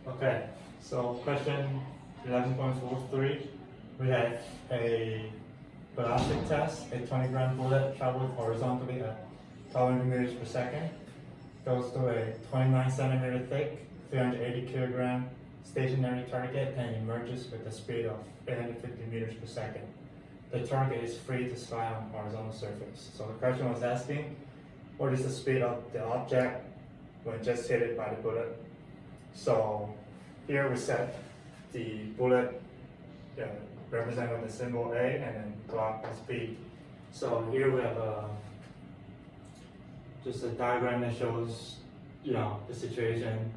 Okay, so question 11.43, we have a velocity test. A 20-gram bullet travels horizontally at 1200 meters per second, goes to a 29 centimeter thick, 380 kilogram stationary target, and emerges with a speed of 850 meters per second. The target is free to fly on horizontal surface. So the question was asking, what is the speed of the object when just hit it by the bullet? So here we set the bullet represented with the symbol A and then block as B. So here we have just a diagram that shows the situation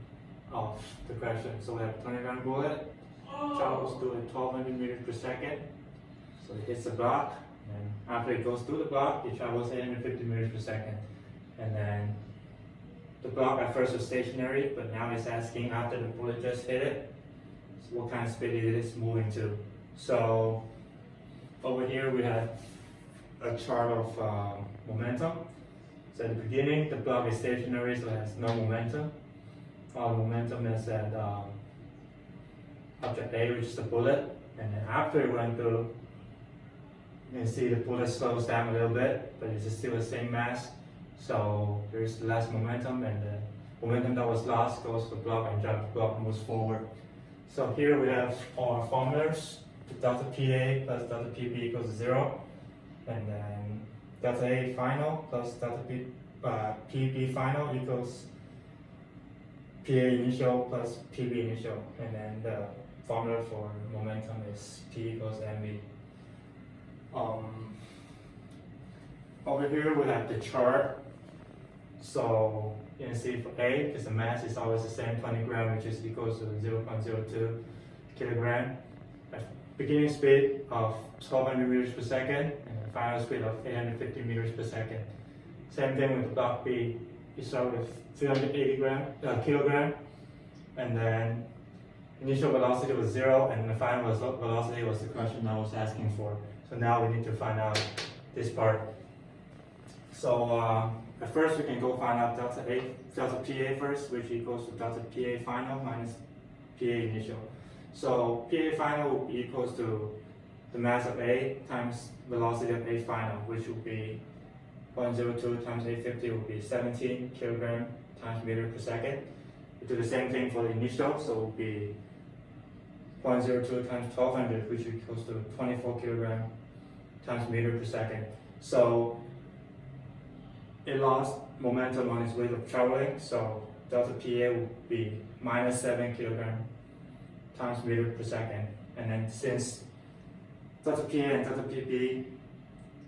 of the question. So we have a 20-gram bullet, travels to 1200 meters per second. So it hits the block, and after it goes through the block, it travels 850 meters per second. And then the block at first was stationary, but now it's asking after the bullet just hit it, so what kind of speed it is moving to. So over here we have a chart of momentum. So at the beginning, the block is stationary, so it has no momentum. All the momentum is at object A, which is the bullet. And then after it went through, you can see the bullet slows down a little bit, but it's still the same mass. So there's less momentum, and the momentum that was lost goes to the block and drives the block moves forward. So here we have our formulas. Delta PA plus delta PB equals 0. And then delta A final plus delta PB final equals PA initial plus PB initial. And then the formula for momentum is P equals mv. Over here we have the chart. So you can see for A, because the mass is always the same, 20 gram, which is equals to 0.02 kilogram. Beginning speed of 1200 meters per second, and the final speed of 850 meters per second. Same thing with block B. You start with 380 kilogram, and then initial velocity was 0, and the final velocity was the question I was asking for. So now we need to find out this part. So at first we can go find out delta PA first, which equals to delta PA final minus PA initial. So PA final will be equals to the mass of A times velocity of A final, which will be 0.02 times 850 will be 17 kilogram times meter per second. We do the same thing for the initial, so it will be 0.02 times 1200, which equals to 24 kilogram times meter per second. So it lost momentum on its way of traveling, so delta PA will be minus 7 kilogram times meter per second. And then since delta PA and delta PB,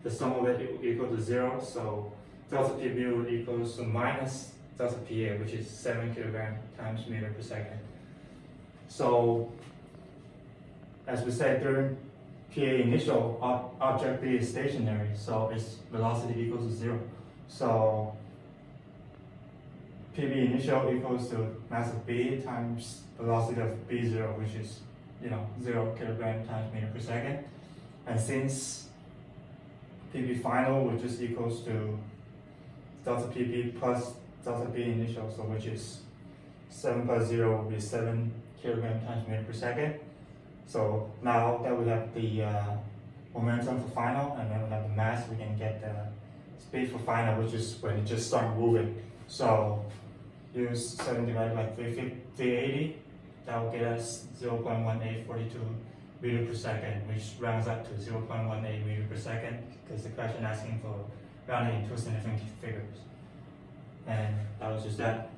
the sum of it will equal to 0, so delta PB will equal to minus delta PA, which is 7 kilogram times meter per second. So as we said, during PA initial, object B is stationary, so its velocity equals to 0. So PB initial equals to mass of B times velocity of B0, which is 0 kilogram times meter per second. And since PB final, which is equals to delta PB plus delta B initial, so which is 7 plus 0 will be 7 kilogram times meter per second. So now that we have the momentum for final, and then we have the mass, we can get the speed for final, which is when it just starts moving. So use 7 divided by 380, that will get us 0.1842 meter per second, which rounds up to 0.18 meter per second, because the question asking for rounding in two significant figures. And that was just that.